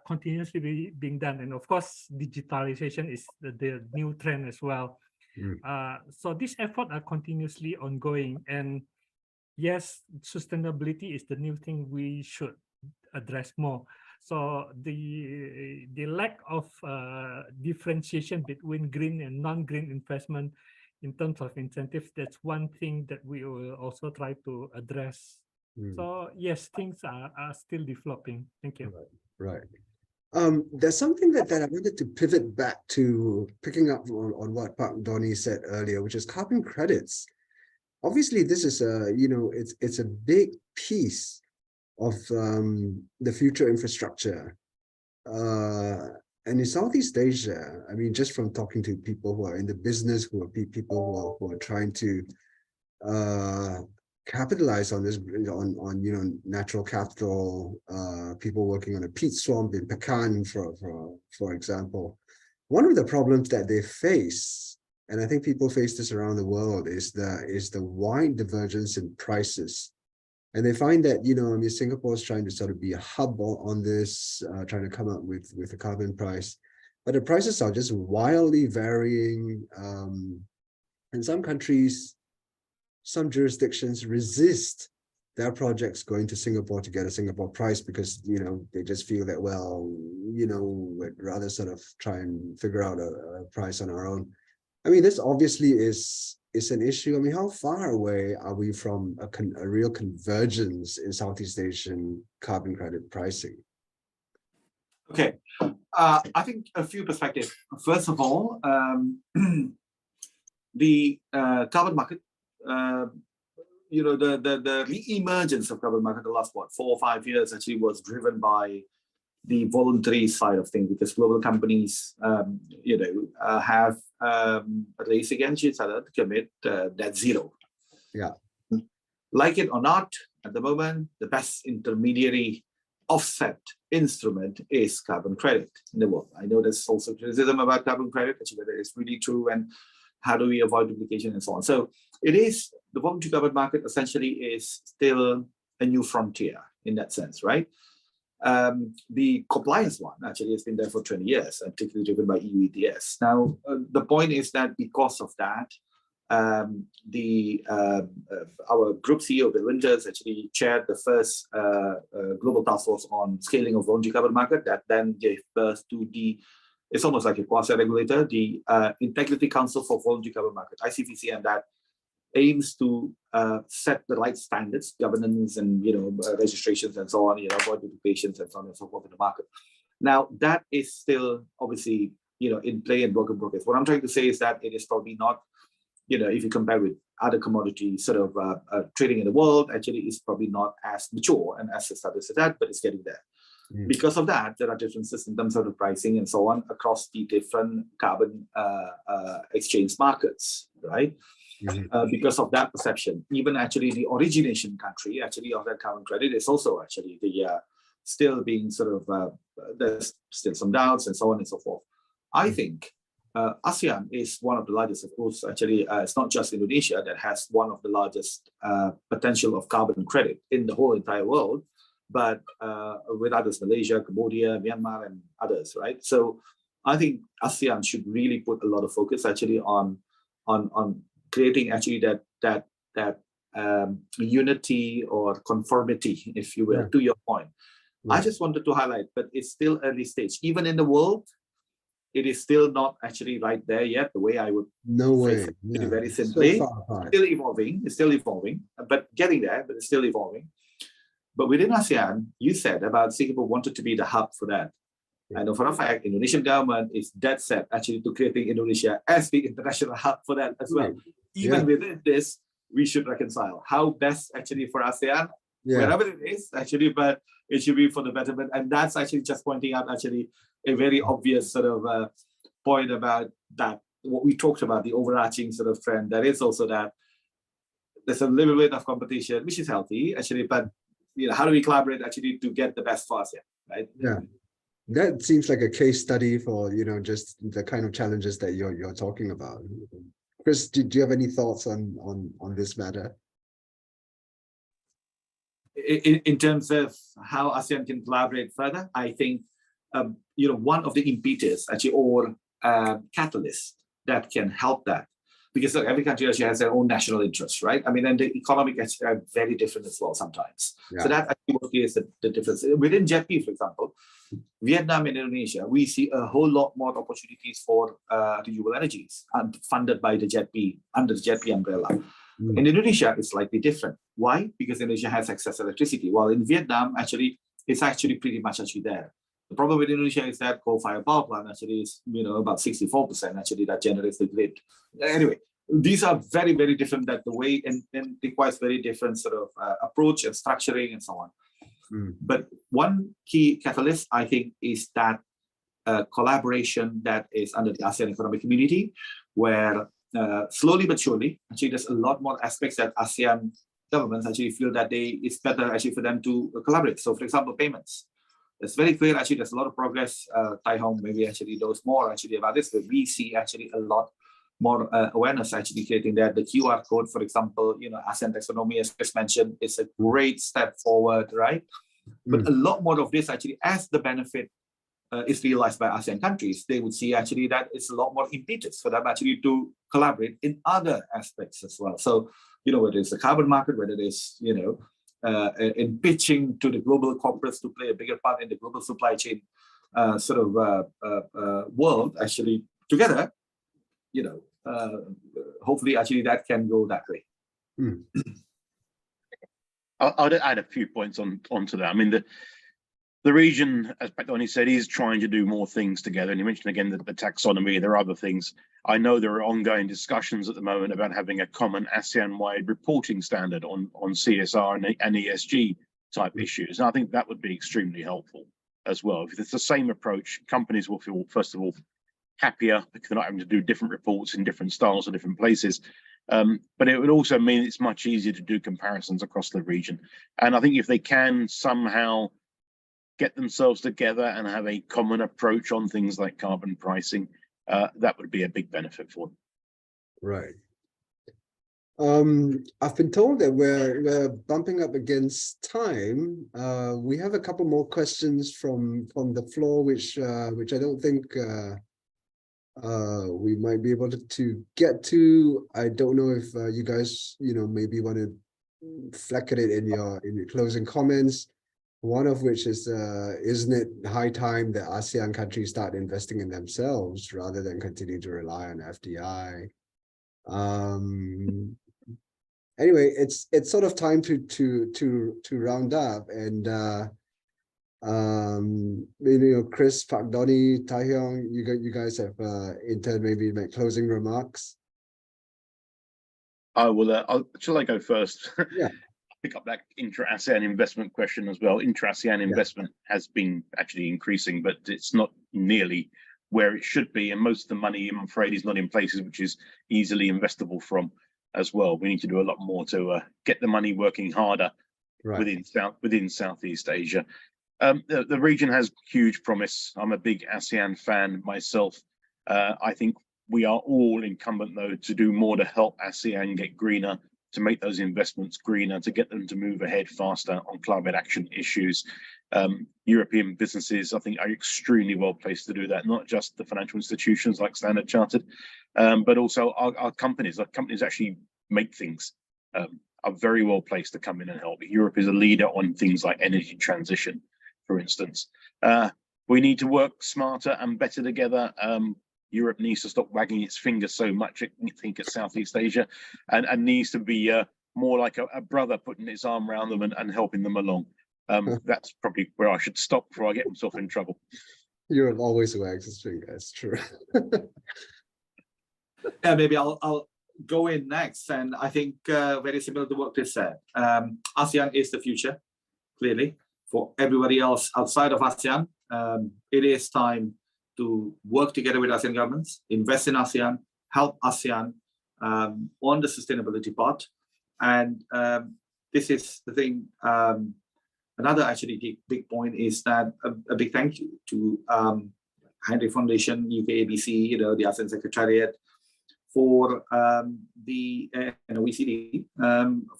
continuously being done, and of course digitalization is the new trend as well. So these efforts are continuously ongoing, and yes, sustainability is the new thing we should address more. So the lack of differentiation between green and non-green investment in terms of incentives, that's one thing that we will also try to address. So yes, things are still developing. Thank you. Right. There's something that I wanted to pivot back to, picking up on what Pak Donnie said earlier, which is carbon credits. Obviously, this is it's a big piece of the future infrastructure. And in Southeast Asia, I mean, just from talking to people who are in the business, who are people who are trying to capitalize on this, on natural capital, people working on a peat swamp in Pekan, for example. One of the problems that they face, and I think people face this around the world, is the wide divergence in prices. And they find that, I mean, Singapore is trying to sort of be a hub on this, trying to come up with a carbon price, but the prices are just wildly varying. In some countries, some jurisdictions resist their projects going to Singapore to get a Singapore price because, they just feel that, well, we'd rather sort of try and figure out a price on our own. I mean, this obviously is an issue. I mean, how far away are we from a real convergence in Southeast Asian carbon credit pricing? Okay, I think a few perspectives. First of all, the carbon market, the re-emergence of carbon market the last 4 or 5 years actually was driven by the voluntary side of things, because global companies, have a race against each other to commit net zero. Yeah. Like it or not, at the moment, the best intermediary offset instrument is carbon credit in the world. I know there's also criticism about carbon credit, actually, whether it's really true and how do we avoid duplication and so on. So it is, the voluntary carbon market essentially is still a new frontier in that sense, right? The compliance one actually has been there for 20 years, and particularly driven by EU-ETS. Now, the point is that because of that, our group CEO, Bill Winters, actually chaired the first global task force on scaling of voluntary carbon market that then gave birth to it's almost like a quasi-regulator, the Integrity Council for Voluntary Carbon Market, ICVC, and that aims to set the right standards, governance, and registrations and so on, avoid duplications and so on and so forth in the market. Now that is still obviously in play and work in progress. What I'm trying to say is that it is probably not, if you compare with other commodities sort of trading in the world, actually is probably not as mature and as established as that, but it's getting there. Because of that, there are differences in terms of the pricing and so on across the different carbon exchange markets, right? Because of that perception, even actually the origination country actually of that carbon credit is also actually still being sort of, there's still some doubts and so on and so forth. I think ASEAN is one of the largest, of course, actually it's not just Indonesia that has one of the largest potential of carbon credit in the whole entire world, but with others, Malaysia, Cambodia, Myanmar, and others, right? So I think ASEAN should really put a lot of focus actually on creating actually that unity or conformity, if you will, to your point. I just wanted to highlight, but it's still early stage. Even in the world, it is still not actually right there yet, the way I would phrase it very simply. Still evolving, it's still evolving, but getting there, but it's still evolving. But within ASEAN, you said about Singapore wanted to be the hub for that. I know for a fact, Indonesian government is dead set actually to creating Indonesia as the international hub for that as well. Even within this, we should reconcile how best actually for ASEAN wherever it is, actually, but it should be for the betterment. And that's actually just pointing out actually a very obvious sort of point about that, what we talked about, the overarching sort of trend. That is also that there's a little bit of competition, which is healthy, actually, but how do we collaborate actually to get the best for us, right? Yeah. That seems like a case study for, just the kind of challenges that you're talking about. Chris, do you have any thoughts on this matter? In terms of how ASEAN can collaborate further, I think, one of the impetus actually, or catalyst that can help that, because look, every country actually has their own national interests, right? I mean, and the economic are very different as well sometimes. Yeah. So that actually what is the difference. Within JETP, for example, Vietnam and Indonesia, we see a whole lot more opportunities for renewable energies funded by the JETP, under the JETP umbrella. In Indonesia, it's slightly different. Why? Because Indonesia has excess electricity. While in Vietnam, actually, it's actually pretty much actually there. The problem with Indonesia is that coal-fired power plant actually is, about 64% actually that generates the grid. Anyway, these are very, very different, that the way and requires very different sort of approach and structuring and so on. But one key catalyst, I think, is that collaboration that is under the ASEAN Economic Community, where slowly but surely, actually, there's a lot more aspects that ASEAN governments actually feel that it's better actually for them to collaborate. So, for example, payments. It's very clear actually there's a lot of progress. Tai Hong maybe actually knows more actually about this, but we see actually a lot more awareness actually creating that. The QR code, for example, ASEAN taxonomy, as Chris mentioned, is a great step forward, right? But a lot more of this actually, as the benefit is realized by ASEAN countries, they would see actually that it's a lot more impetus for them actually to collaborate in other aspects as well. So, whether it's the carbon market, whether it is, in pitching to the global corporates to play a bigger part in the global supply chain world, actually together, hopefully actually that can go that way. I'll add a few points onto that. I mean, the region, as Patoni said, is trying to do more things together. And you mentioned again the taxonomy. There are other things. I know there are ongoing discussions at the moment about having a common ASEAN-wide reporting standard on CSR and ESG type issues. And I think that would be extremely helpful as well. If it's the same approach, companies will feel, first of all, happier because they're not having to do different reports in different styles or different places. But it would also mean it's much easier to do comparisons across the region. And I think if they can somehow get themselves together and have a common approach on things like carbon pricing, that would be a big benefit for them. Right. I've been told that we're bumping up against time. We have a couple more questions from the floor, which I don't think we might be able to get to. I don't know if you guys maybe want to fleck it in your closing comments. One of which is, isn't it high time that ASEAN countries start investing in themselves rather than continue to rely on FDI? Anyway, it's sort of time to round up, and Chris, Pak Doni, Tai Hyong, you guys have in turn maybe make closing remarks. I will. Shall I go first? Yeah. Pick up that intra-ASEAN investment question as well. Intra-ASEAN investment has been actually increasing, but it's not nearly where it should be. And most of the money, I'm afraid, is not in places which is easily investable from as well. We need to do a lot more to get the money working harder within Southeast Asia. The region has huge promise. I'm a big ASEAN fan myself. I think we are all incumbent, though, to do more to help ASEAN get greener, to make those investments greener, to get them to move ahead faster on climate action issues. European businesses, I think, are extremely well placed to do that, not just the financial institutions like Standard Chartered, but also our companies. Our companies actually make things, are very well placed to come in and help. Europe is a leader on things like energy transition, for instance. We need to work smarter and better together. Europe needs to stop wagging its finger so much, I think, at Southeast Asia, and needs to be more like a brother putting his arm around them and helping them along. That's probably where I should stop before I get myself in trouble. Europe always wags its finger, that's true. Yeah, maybe I'll go in next, and I think very similar to what Chris said. ASEAN is the future, clearly. For everybody else outside of ASEAN, it is time to work together with ASEAN governments, invest in ASEAN, help ASEAN on the sustainability part. And this is the thing. Another actually big point is that a big thank you to Hinrich Foundation, UK-ABC, the ASEAN Secretariat, for the OECD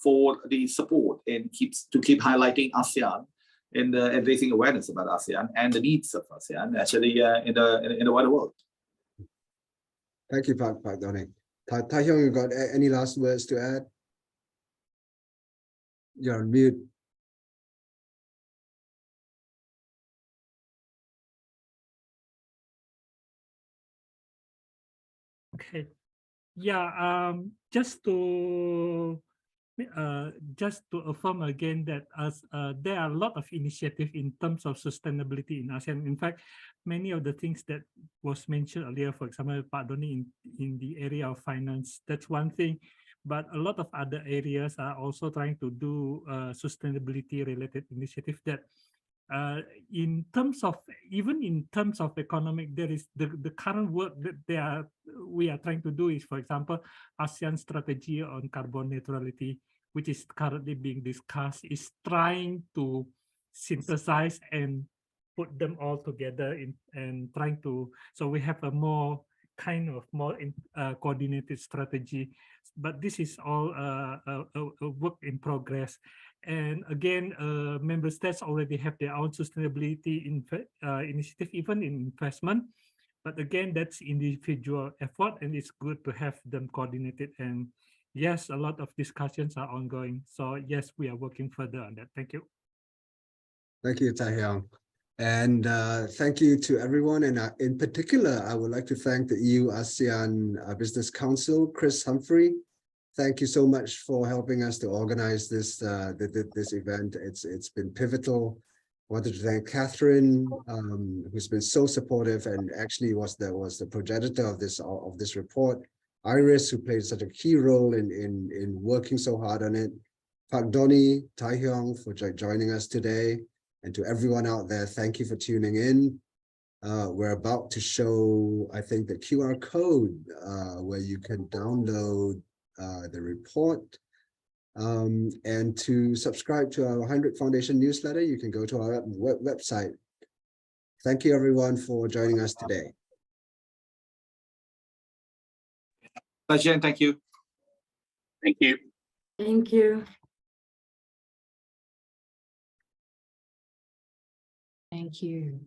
for the support and to keep highlighting ASEAN and raising awareness about ASEAN and the needs of ASEAN actually in the wider world. Thank you, Pak Donnie. Tai Hyung, you got any last words to add? You're on mute. Okay. Yeah, just to affirm again that there are a lot of initiatives in terms of sustainability in ASEAN. In fact, many of the things that was mentioned earlier, for example, Pak Doni in the area of finance, that's one thing. But a lot of other areas are also trying to do sustainability related initiatives that in terms of economic, there is the current work that we are trying to do is, for example, ASEAN strategy on carbon neutrality, which is currently being discussed, is trying to synthesize and put them all together and trying to, so we have a more coordinated strategy. But this is all a work in progress. And again, member states already have their own sustainability initiative, even in investment. But again, that's individual effort, and it's good to have them coordinated. And yes, a lot of discussions are ongoing. So yes, we are working further on that. Thank you. Thank you, Tai Hyung. And thank you to everyone. And in particular, I would like to thank the EU-ASEAN Business Council, Chris Humphrey. Thank you so much for helping us to organize this this event. It's been pivotal. I wanted to thank Catherine, who's been so supportive and actually was the progenitor of this report. Iris, who played such a key role in working so hard on it. Pak Donnie, Tai Hyung for joining us today. And to everyone out there, thank you for tuning in. We're about to show, I think, the QR code where you can download the report. And to subscribe to our Hinrich Foundation newsletter, you can go to our website. Thank you, everyone, for joining us today. Pleasure, and thank you. Thank you. Thank you. Thank you.